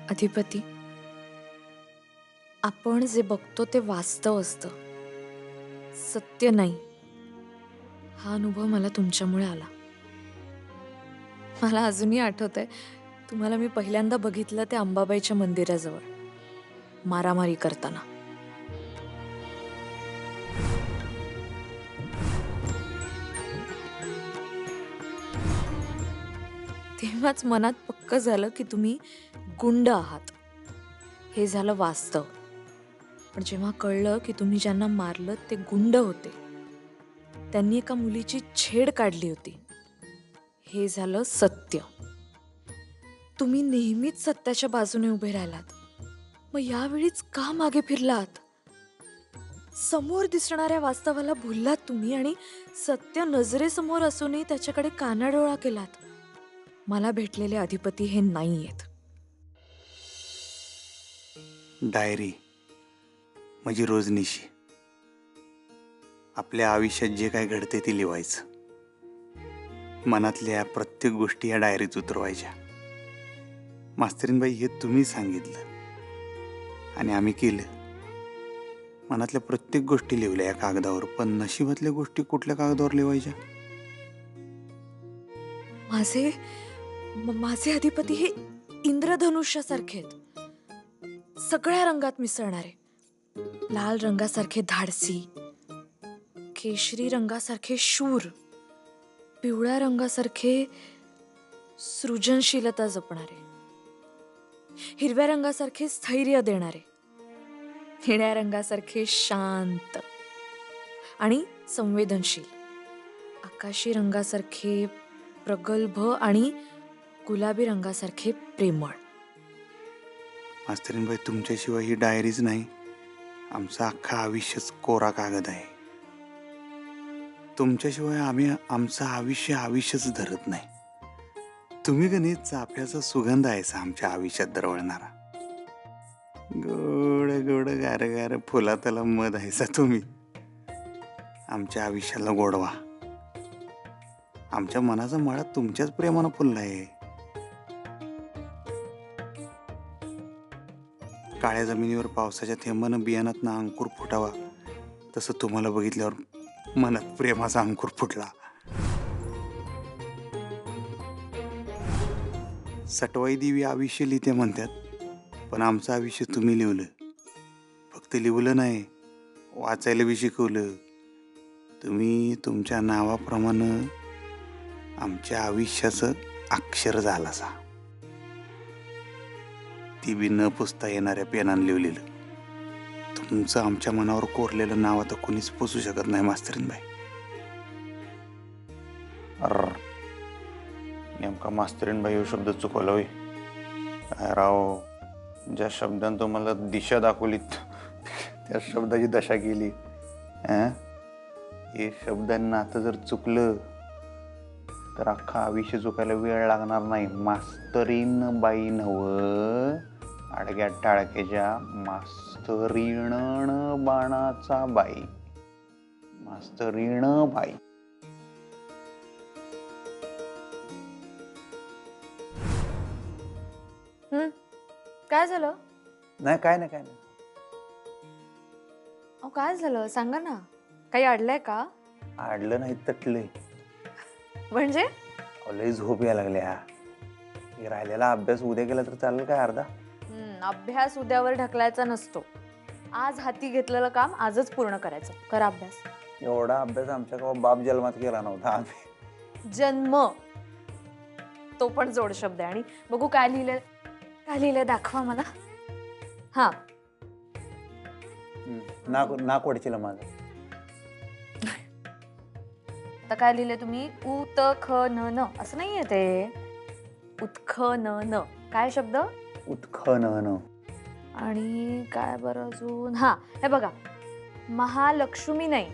अधिपती, आपण जे बघतो ते वास्तव असतं, सत्य नाही. हा अनुभव मला तुमच्यामुळे आला. मला अजूनही आठवतंय, तुम्हाला मी पहिल्यांदा बघितलं ते अंबाबाईच्या मंदिराजवळ, मारामारी करताना. तेव्हाच मनात पक्क झालं की तुम्ही गुंड आहात. हे झालं वास्तव. पण जेव्हा कळलं की तुम्ही ज्यांना मारलं ते गुंड होते, त्यांनी एका मुलीची छेड काढली होती, हे झालं सत्य. तुम्ही नेहमीच सत्याच्या बाजूने उभे राहिलात. मग यावेळीच का मागे फिरलात? समोर दिसणाऱ्या वास्तवाला भुललात तुम्ही आणि सत्य नजरेसमोर असूनही त्याच्याकडे कानाडोळा केलात. मला भेटलेले अधिपती हे नाहीयेत. डायरी म्हणजे रोजनिशी आपल्या आयुष्यात जे काय घडते ते लिहायचं. मनातल्या प्रत्येक गोष्टी या डायरीत उतरवायच्या. मास्तरीनबाई, हे तुम्ही सांगितलं आणि आम्ही केलं. मनातल्या प्रत्येक गोष्टी लिहिल्या या कागदावर. पण नशिबातल्या गोष्टी कुठल्या कागदावर लिहायच्या? माझे अधिपती हे इंद्रधनुष्यासारखे आहेत. सगळ्या रंगात मिसळणारे. लाल रंगासारखे धाडसी, केशरी रंगासारखे शूर, पिवळ्या रंगासारखे सृजनशीलता जपणारे, हिरव्या रंगासारखे स्थैर्य देणारे, निळ्या रंगासारखे शांत आणि संवेदनशील, आकाशी रंगासारखे प्रगल्भ आणि गुलाबी रंगासारखे प्रेमळ. मास्तरीनबाई, तुमच्याशिवाय ही डायरीच नाही, आमचं अख्खं आयुष्यच कोरा कागद आहे. तुमच्याशिवाय आम्ही आमचं आयुष्यच धरत नाही. तुम्ही गणित चाफ्याचा सुगंध आहेसा आमच्या आयुष्यात दरवळणारा. गोड गोड गार गार फुलातला मध आहेसा तुम्ही. आमच्या आयुष्याला गोडवा. आमच्या मनाचा मळा तुमच्याच प्रेमानं फुलला आहे. काळ्या जमिनीवर पावसाच्या थेंबानं बियाणातनं अंकुर फुटावा, तसं तुम्हाला बघितल्यावर मनात प्रेमाचा अंकुर फुटला. सटवाई देवी आयुष्य लिहिते म्हणतात, पण आमचं आयुष्य तुम्ही लिहिलं. फक्त लिहिलं नाही, वाचायला बी शिकवलं. तुम्ही तुमच्या नावाप्रमाणे आमच्या आयुष्याचं अक्षर झालासा. ती बी न पुसता येणाऱ्या पेनानं लिहिलेलं. तुमचं आमच्या मनावर कोरलेलं नाव आता कोणीच पुसू शकत नाही मास्तरीनबाई. नेमका मास्तरीनबाई हा शब्द चुकवला होय. काय राव, ज्या शब्दानं तुम्हाला दिशा दाखवली त्या शब्दाची दशा केली. हे शब्दांना आता जर चुकलं तर अख्खा आयुष्य चुकायला वेळ लागणार नाही. मास्तरीन बाई नव्ह, आडग्या टाळक्याच्या मास्तरीण बाणाचा बाई. मास्तरीण बाई. काय झालं? नाही, काय नाही. अहो, काय झालं सांगा ना. काही अडलंय का? आडलं नाही, तटलंय. म्हणजे? लय झोप यायला लागल्या. राहिलेला अभ्यास उद्या केला तर चालेल काय अर्धा? अभ्यास उद्यावर ढकलायचा नसतो. आज हाती घेतलेलं काम आजच पूर्ण करायचं. करा अभ्यास. एवढा अभ्यास आमच्या गावात बाप जन्मात केला नव्हता आम्ही. जन्म, तो पण जोड शब्द आहे. आणि बघू काय लिहिलंय दाखवा मला. हा, नाक वडचिला माझं. आता काय लिहिलंय तुम्ही? उत ख न न असं नाहीये ते. उत्ख न न. काय शब्द? उत्खनन. आणि काय बरं अजून? हा, हे बघा, महालक्ष्मी नाही,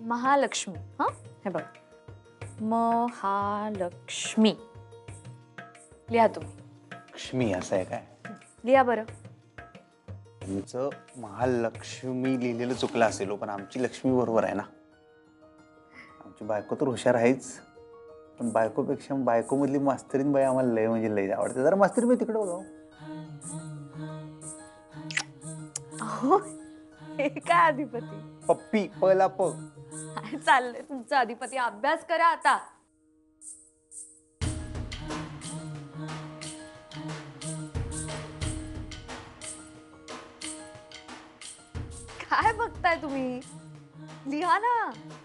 महालक्ष्मी. हा, हे बघा, महालक्ष्मी लिहा तुम्ही. लक्ष्मी असं आहे काय? लिहा बरं. तुमचं महालक्ष्मी लिहिलेलं चुकलं असेल हो, पण आमची लक्ष्मी बरोबर आहे ना. आमची बायको तर हुशार आहेच, पण बायकोपेक्षा बायकोमधली मास्तरीन बाई आम्हाला लय म्हणजे लय आवडते. जरा मास्तरीन बाई तिकडे बघा. अहो हे काय अधिपती? पप्पी पला प. काय चाललंय तुमचं अधिपती? अभ्यास करा आता. काय बघताय तुम्ही? लिहा ना.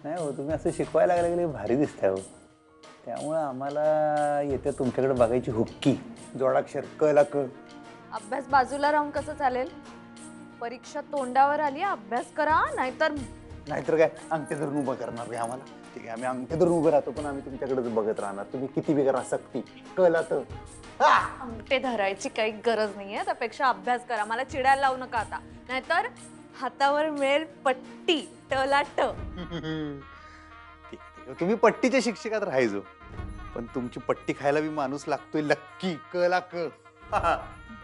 नाही हो, तुम्ही असं शिकवायला लागले भारी दिसताय हो. त्यामुळे आम्हाला येते तुमच्याकडे बघायची हुक्की. जोडाक्षर क ला क. अभ्यास बाजूला राहून कसं चालेल? परीक्षा तोंडावर आली, अभ्यास करा, नाहीतर नाहीतर काय अंगठे धरून उभं करणार काय आम्हाला? ठीक आहे, आम्ही अंगठे धरून उभं राहतो, पण आम्ही तुमच्याकडेच बघत राहणार. तुम्ही किती बी करा सक्ती. कला तर अंगठे धरायची काही गरज नाहीये. त्यापेक्षा अभ्यास करा. मला चिडायला लावू नका आता, नाहीतर हातावर मिळेल पट्टी. टला ट. ठीक आहे. तुम्ही पट्टीच्या शिक्षकात राहायचो, पण तुमची पट्टी खायला बी माणूस लागतोय लक्की. क ला क.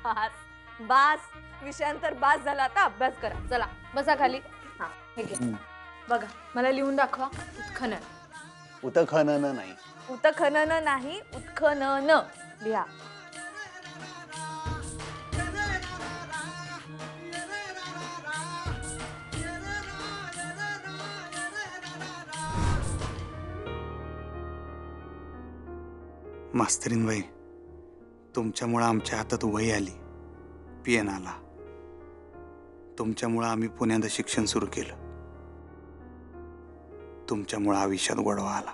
बास बास, विषयांतर बास झाला. आता अभ्यास करा. चला बसा खाली. हा हे घे. बघा मला लिहून दाखवा. उत्खनन. उतखनन नाही. उत्खनन नाही, उत्खनन लिहा. मास्तरीनबाई, तुमच्यामुळं आमच्या हातात वही आली, पेन आला. तुमच्यामुळं आम्ही पुण्यात शिक्षण सुरू केलं. तुमच्यामुळं आयुष्यात गोडवा आला.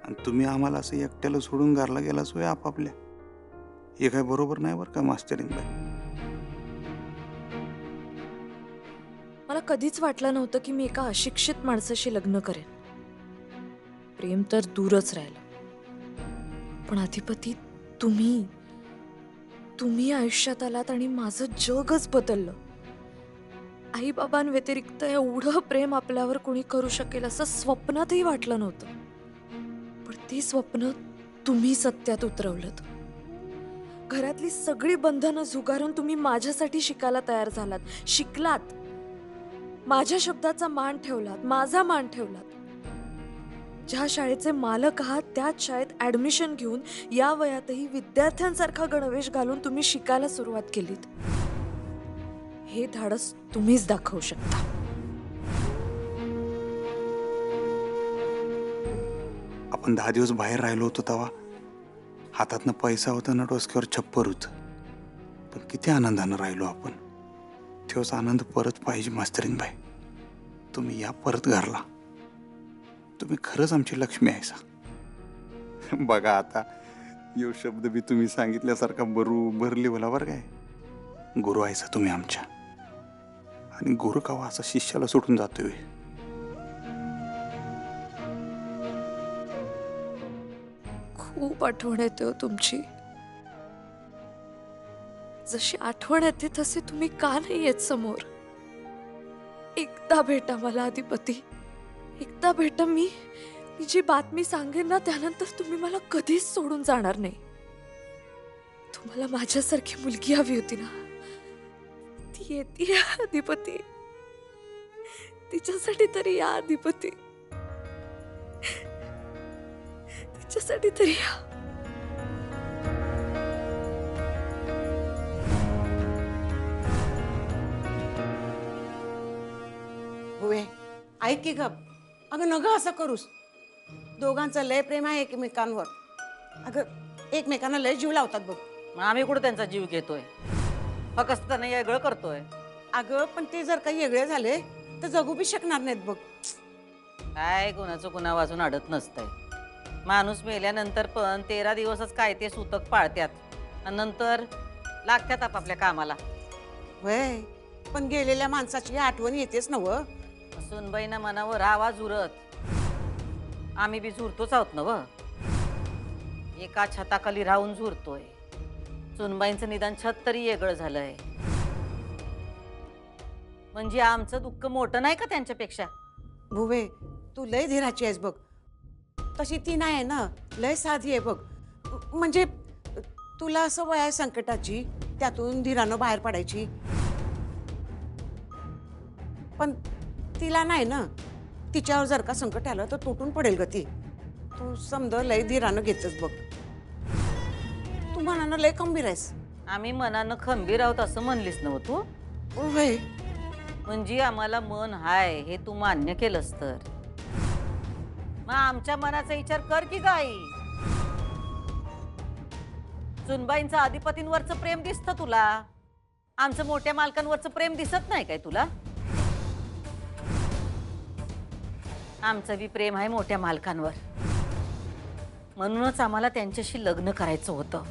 आणि तुम्ही आम्हाला असं एकट्याला सोडून घरला गेला सोय आपापल्या. हे काय बरोबर नाही बरं का मास्तरीनबाई. मला कधीच वाटलं नव्हतं की मी एका अशिक्षित माणसाशी लग्न करेन. प्रेम तर दूरच राहिलं. पण अधिपती, तुम्ही आयुष्यात आलात आणि माझं जगच बदललं. आई बाबांव्यतिरिक्त एवढं प्रेम आपल्यावर कोणी करू शकेल असं स्वप्नातही वाटलं नव्हतं. पण ते स्वप्न तुम्ही सत्यात उतरवलं. घरातली सगळी बंधनं झुगारून तुम्ही माझ्यासाठी शिकायला तयार झालात. शिकलात, माझ्या शब्दाचा मान ठेवलात, माझा मान ठेवलात. ज्या शाळेचे मालक आहात त्याच शाळेत ऍडमिशन घेऊन या वयातही विद्यार्थ्यांसारखा गणवेश घालून तुम्ही शिकायला सुरुवात केलीत. हे धाडस तुम्हीच दाखवू शकता. आपण 10 दिवस बाहेर राहिलो होतो तेव्हा हातातनं पैसा होता ना, डोसक्यावर छप्पर होतं. पण किती आनंदानं राहिलो आपण. तोच आनंद परत पाहिजे मास्तरीनबाई. तुम्ही या परत घरला. तुम्ही खरंच आमची लक्ष्मी आहेसा. बघा आता यो शब्द बी तुम्ही सांगितल्यासारखा बरोबर लिहिला बरं काय. गुरु आहेसा तुम्ही आमच्या. आणि गुरु कवा असा शिष्याला सुटून जातोय. खूप आठवण येते हो तुमची. जशी आठवण येते तसे तुम्ही का नाही येत समोर? एकदा भेटा मला अधिपती. एकदा भेटा. मी जी बातमी सांगेन ना त्यानंतर तुम्ही मला कधीच सोडून जाणार नाही. तुम्हाला माझ्यासारखी मुलगी हवी होती ना, ती येते अधिपती. तिच्यासाठी तरी या अधिपती. तिच्यासाठी तरी या. होय, ऐक की गप. अगं नग असं करूस. दोघांचं लय प्रेम आहे एकमेकांवर. अगं एकमेकांना लय जीव लावतात बघ. मग आम्ही कुठे त्यांचा जीव घेतोय? फक्त त्यांना वेगळं करतोय. अगं पण ते जर काही वेगळे झाले तर जगू बी शकणार नाहीत बघ. काय कुणाचं कुणा वाजून अडत नसतंय. माणूस मेल्यानंतर पण 13 दिवसच काय ते सूतक पाळत्यात आणि नंतर लागत्यात आपापल्या कामाला. वय पण गेलेल्या माणसाची आठवण येतेच नव. सुनबाईना मनावर आवाज उरत. आम्ही बी झुरतोच आहोत ना व. एका छताखाली राहून झुरतोय. सुनबाईंचं निदान छत तरी वेगळं झालंय. म्हणजे आमचं दुःख मोठं नाही का त्यांच्यापेक्षा? भुवे तू लय धीराची आहेस बघ. तशी ती नाही आहे ना, लय साधी आहे बघ. म्हणजे तुला असं वय आहे संकटाची, त्यातून धीरानं बाहेर पडायची. पण तिला नाही ना. तिच्यावर जर का संकट आलं तर तुटून पडेल ग ती. तू समज लय धीरानं घेतच बघ. तू मनानं लय खंबीर आहेस. आम्ही मनानं खंबीर आहोत असं म्हणलीस नव्ह तू? होय म्हणजे आम्हाला मन हाय हे तू मान्य केलंस तर मग आमच्या मनाचा विचार कर की गाई. सुनबाईंचं अधिपतींवरचं प्रेम दिसतं तुला, आमचं मोठ्या मालकांवरचं प्रेम दिसत नाही काय तुला? आमचं बी प्रेम आहे मोठ्या मालकांवर, म्हणूनच आम्हाला त्यांच्याशी लग्न करायचं होतं.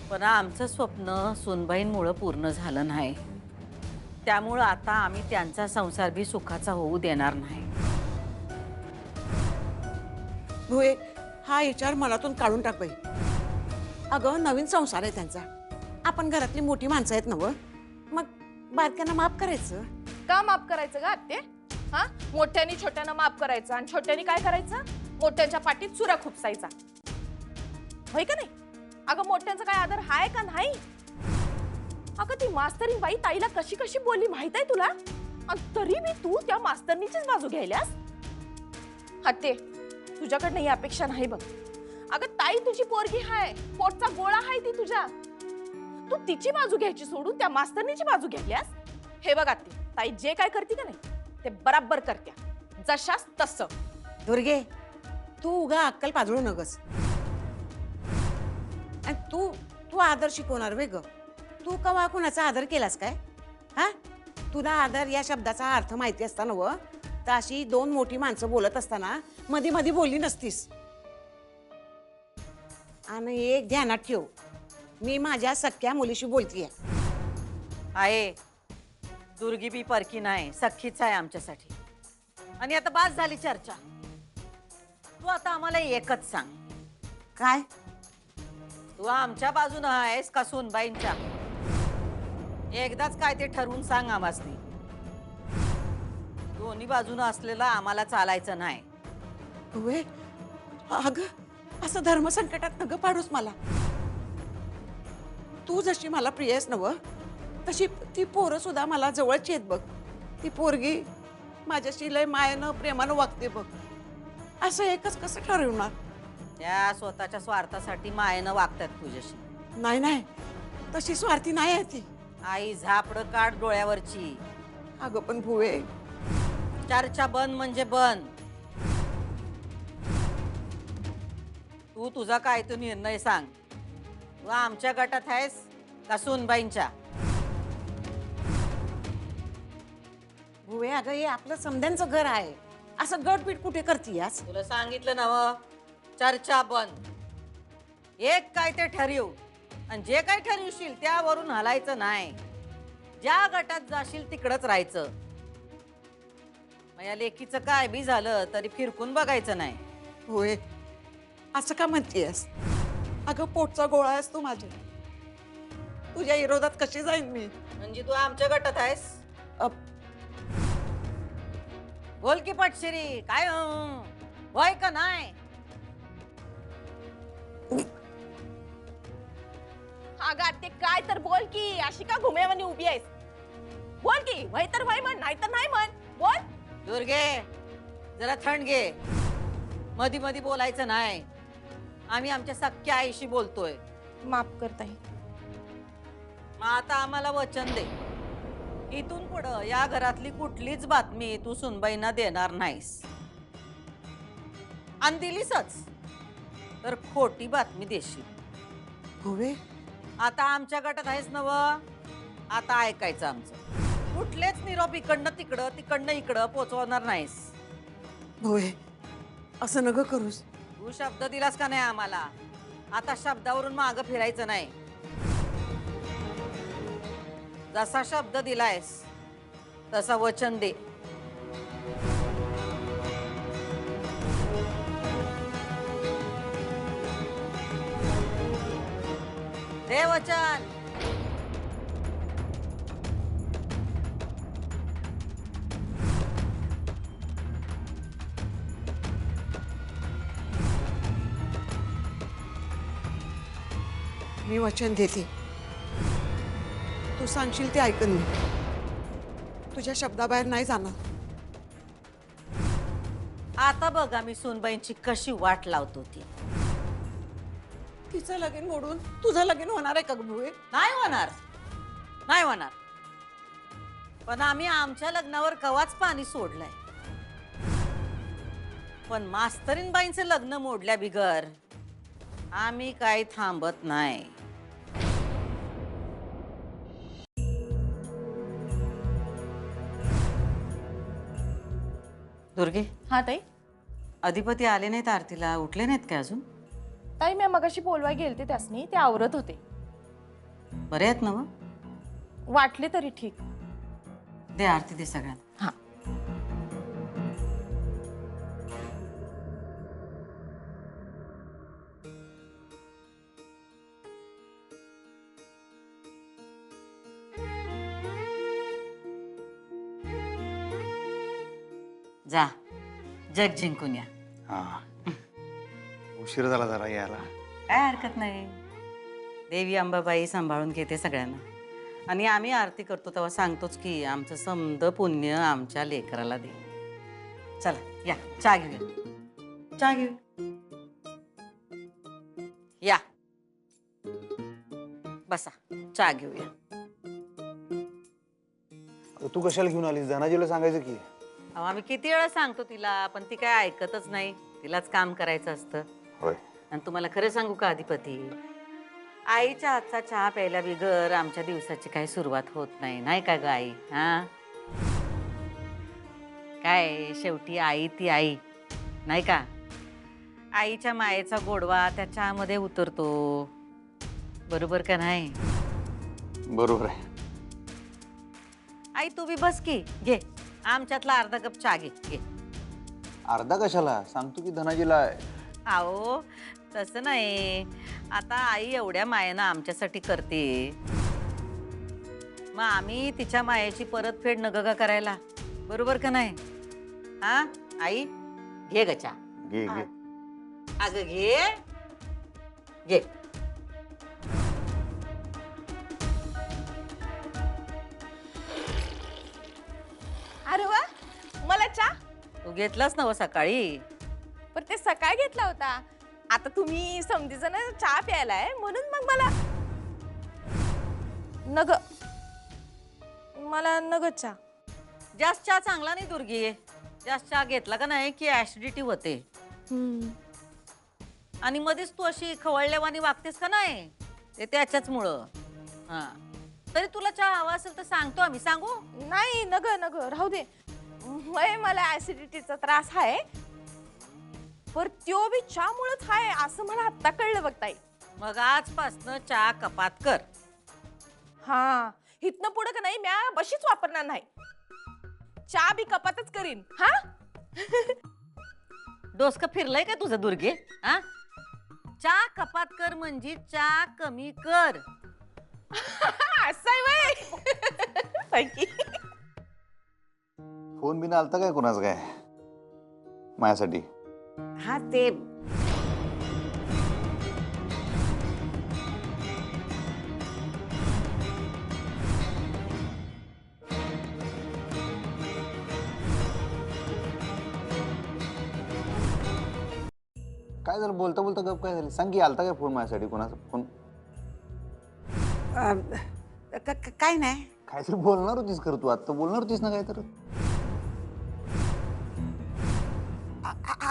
पण आमचं स्वप्न सुनबाईंमुळं पूर्ण झालं नाही, त्यामुळं आता आम्ही त्यांचा संसार बी सुखाचा होऊ देणार नाही. भुवे, हा विचार मनातून काढून टाक बाई. अगं नवीन संसार आहे त्यांचा, आपण घरातली मोठी माणसं आहेत ना व, मग बारक्यांना माफ करायचं. का माफ करायचं का आत्ते? हा, मोठ्यानी छोट्यांना माफ करायचं आणि छोट्यानी काय करायचं? मोठ्यांच्या पाठीत चुरा खुपसायचा, होय का नाही? अगं मोठ्यांचा काय आदर हाय का नाही? अगं ती मास्तरीन बाई ताईला कशी कशी बोलली माहित आहे तुला? आणि तरी मी तू त्या मास्तरनीचीच बाजू घ्यायल्यास. आत्ते, तुझ्याकडनं ही अपेक्षा नाही बघ. अगं ताई तुझी पोरगी हाय, पोटचा गोळा हाय ती तुझ्या. तू तिची बाजू घ्यायची सोडून त्या मास्तरनीची बाजू घ्यायल्यास. हे बघ आत्ते, ताई जे काय करते का नाही ते बराबर करत्या, जशास तसं. दुर्गे, तू उगा अक्कल पाजळू नगस. आणि तू तू आदर शिकवणार वे ग. तू कवा कुणाचा आदर केलास काय? हा, तुला आदर या शब्दाचा अर्थ माहिती असताना व, तर अशी दोन मोठी माणसं बोलत असताना मध्ये मध्ये बोलली नसतीस. आणि एक ध्यानात ठेव, मी माझ्या सख्या मुलीशी बोलतीये. आहे दुर्गी बी परकी नाही, सख्खीच आहे आमच्यासाठी. आणि आता बास झाली चर्चा. तू आता आम्हाला एकच सांग, काय? तू आमच्या बाजून आहेस का सुनबाईंच्या? एकदाच काय ते ठरवून सांग आम्हासनी. दोन्ही बाजूनं असलेला आम्हाला चालायचं नाही. होय, अगं असं धर्मसंकटात नग पाडूस मला. तू जशी मला प्रिय आहेस नव, तशी ती पोरं सुद्धा मला जवळची आहेत बघ. ती पोरगी माझ्याशी लय मायेनं प्रेमानं वागते बघ. असं एकच कसं ठरवणार? त्या स्वतःच्या स्वार्थासाठी मायेनं वागतात तुझ्याशी. नाही नाही, तशी स्वार्थी नाही आहे ती. आई झापडं काढ डोळ्यावरची. अगं पण भुवे, चर्चा बंद म्हणजे बंद. तू तुझा काय तो निर्णय सांग. तू आमच्या गटात आहेस का सुनबाईंच्या? भुवे अगं हे आपलं समद्यांचं घर आहे, असं गटपीट कुठे करतीयास? तुला सांगितलं नव, चर्चा बंद. एक काय ते ठरव आणि जे काय ठरवशील त्यावरून हलायचं नाही. ज्या गटात जाशील तिकडच राहायचं. माझ्या लेकीचं काय बी झालं तरी फिरकून बघायचं नाही. होय, असं का म्हणतीयस? अगं पोटचा गोळा आहेस तू माझ्या. तुझ्या विरोधात कशी जाईन मी? म्हणजे तू आमच्या गटात आहेस? बोल की पटशिरी, काय होय का नाही? अगं आत्ते काय तर बोल की, अशी का घुमेवानी उभी आहेस? बोल की, वय तर वय म्हण, नाही तर नाही म्हण. बोल. दुर्गे, जरा थंड घे. मधी मधी बोलायचं नाही. आम्ही आमच्या सख्या आईशी बोलतोय. माफ करताय. मग आता आम्हाला वचन दे, इथून पुढं या घरातली कुठलीच बातमी तू सुनबाईंना देणार नाहीस. आणि दिलीसच तर खोटी बातमी देशील. होय, आता आमच्या गटात आहेस नव, आता ऐकायचं आमचं. कुठलेच निरोप इकडनं तिकडं तिकडनं इकडं पोचवणार नाहीस. होय, असं नग करूस. तू शब्द दिलास का नाही आम्हाला? आता शब्दावरून मागं फिरायचं नाही. जसा शब्द दिलायस तसा वचन दे. दे वचन. मी वचन देते, तू सांगशील ते ऐकन मी. तुझ्या शब्दाबाहेर नाही जाणार. आता बघ आम्ही सुनबाईंची कशी वाट लावतो ती. तिचं लगीन मोडून तुझं लगीन होणार आहे का ग भुवे? नाही होणार, नाही होणार. पण आम्ही आमच्या लग्नावर कवाच पाणी सोडलंय. पण मास्तरीनबाईंचं लग्न मोडल्या बिगर आम्ही काही थांबत नाही. दुर्गे, हा ताई. अधिपती आले नाहीत आरतीला, उठले नाहीत काय अजून? ताई मी मगाशी बोलवाय गेलते त्यासनी, ते आवरत होते. बरे आहेत ना मग? वाटले तरी ठीक. दे आरती दे सगळ्यांना. हा. जा, जग जिंकून या. हा उशीर झाला जरा यायला. काय हरकत नाही. देवी अंबाबाई सांभाळून घेते सगळ्यांना. आणि आम्ही आरती करतो तेव्हा सांगतोच की आमचं समद पुण्य आमच्या लेकराला दे. चला या, चहा घेऊया. चहा घेऊया. या बसा, चहा घेऊया. तू कशाला घेऊन आलीस? धनाजीला सांगायचं की. अहो, आम्ही किती वेळा सांगतो तिला, पण ती काय ऐकतच नाही. तिलाच काम करायचं असतं. होय. आणि तुम्हाला खरं सांगू का अधिपती, आईच्या हातचा चहा प्यायला बिगर आमच्या दिवसाची काही सुरुवात होत नाही, नाही का ग आई? हा काय, शेवटी आई ती आई, नाही का? आईच्या मायेचा गोडवा त्या चहामध्ये उतरतो, बरोबर का नाही? बरोबर आहे. आई तू बी बस की, घे आमच्यातला अर्धा कप चहा घे. घे. अर्धा कशाला? सांगतो की धनाजीला. अहो तसं नाही, आता आई एवढ्या मायेनं आमच्यासाठी करते, मग आम्ही तिच्या मायेची परतफेड नग का करायला, बरोबर का नाही? हा आई घे ग चहा. घे घे. अगं घे घे. अरे वा, मला चहा. तू घेतलास ना व सकाळी? पण ते सकाळी घेतला होता. आता तुम्ही समधीजण चहा प्यायलाय म्हणून मग मला नग, मला नग चहा. जास्त चहा चांगला नाही दुर्गी. जास्त चहा घेतला का नाही की ऍसिडिटी होते. आणि मध्येच तू अशी खवळल्यावानी वागतेस का नाही, ते त्याच्याचमुळं. हा तरी तुला चहा हवा असेल तर सांगतो आम्ही. सांगू? नाही, नग नग राहू दे. मला ऍसिडिटीचा त्रास आहे, पर त्यो बी चहामुळेच आहे असं मला आत्ता कळलं बघ ताई. मग आजपासनं चहा कपात कर. हा, इथनं पुढे का नाही म्या बशीच वापरणार नाही. चहा बी कपातच करीन. हा. डोसकं फिरलंय का तुझं दुर्गे? हा, चहा कपात कर म्हणजे चहा कमी कर. असं आहे व्हय. फोन बिन आलता काय कोणाचं काय माझ्यासाठी? हा ते काय झालं? बोलता बोलता गप काय झालं? सांग की, आलता काय फोन माझ्यासाठी कोणाचा? फोन काय नाही. काहीतरी बोलणार होतीस खरं तू, आता बोलणार होतीस ना काय तर.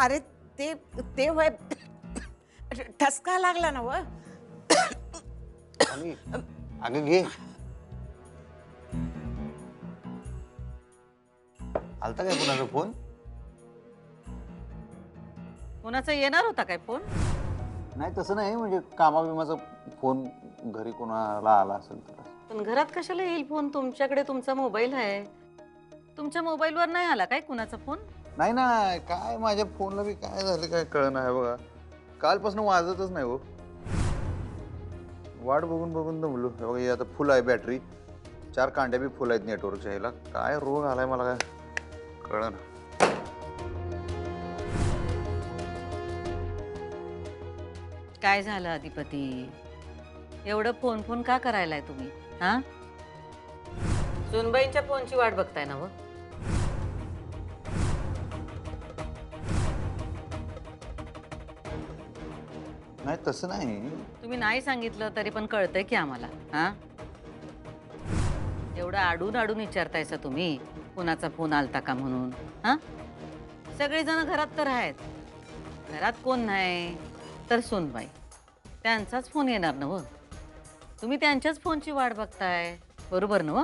अरे ते ते होय, ठसका लागला ना व. आणि अगं घे. आलता काय कोणाचा फोन? कोणाचा येणार होता काय फोन? नाही तसं नाही, म्हणजे कामाबिमाचा फोन घरी कोणाला आला असेल तर. पण घरात कशाला येईल फोन? तुमच्याकडे तुमचा मोबाईल आहे. तुमच्या मोबाईलवर नाही आला काय कुणाचा फोन? नाही ना, काय माझ्या फोनला बी काय झालं काय कळना आहे बघा. कालपासून वाजतच नाही हो. वाट बघून बघून दमलो. हे बघा, हे आता फुल आहे बॅटरी, 4 कांड्या बी फुल आहेत नेटवर्कच्या. ह्याला काय रोग आलाय मला काय कळना. काय झालं अधिपती? एवढं फोन फोन का करायलाय तुम्ही? हा, सुनबाईंच्या फोनची वाट बघताय ना व? नाही तसं नाही. तुम्ही नाही सांगितलं तरी पण कळतंय की आम्हाला. हा, एवढं आडून आडून विचारतायसा तुम्ही कुणाचा फोन आलता का म्हणून? हा, सगळेजण घरात तर आहेत. घरात कोण नाही तर सुनबाई, त्यांचाच फोन येणार ना व. तुम्ही त्यांच्याच फोनची वाट बघताय, बरोबर ना व?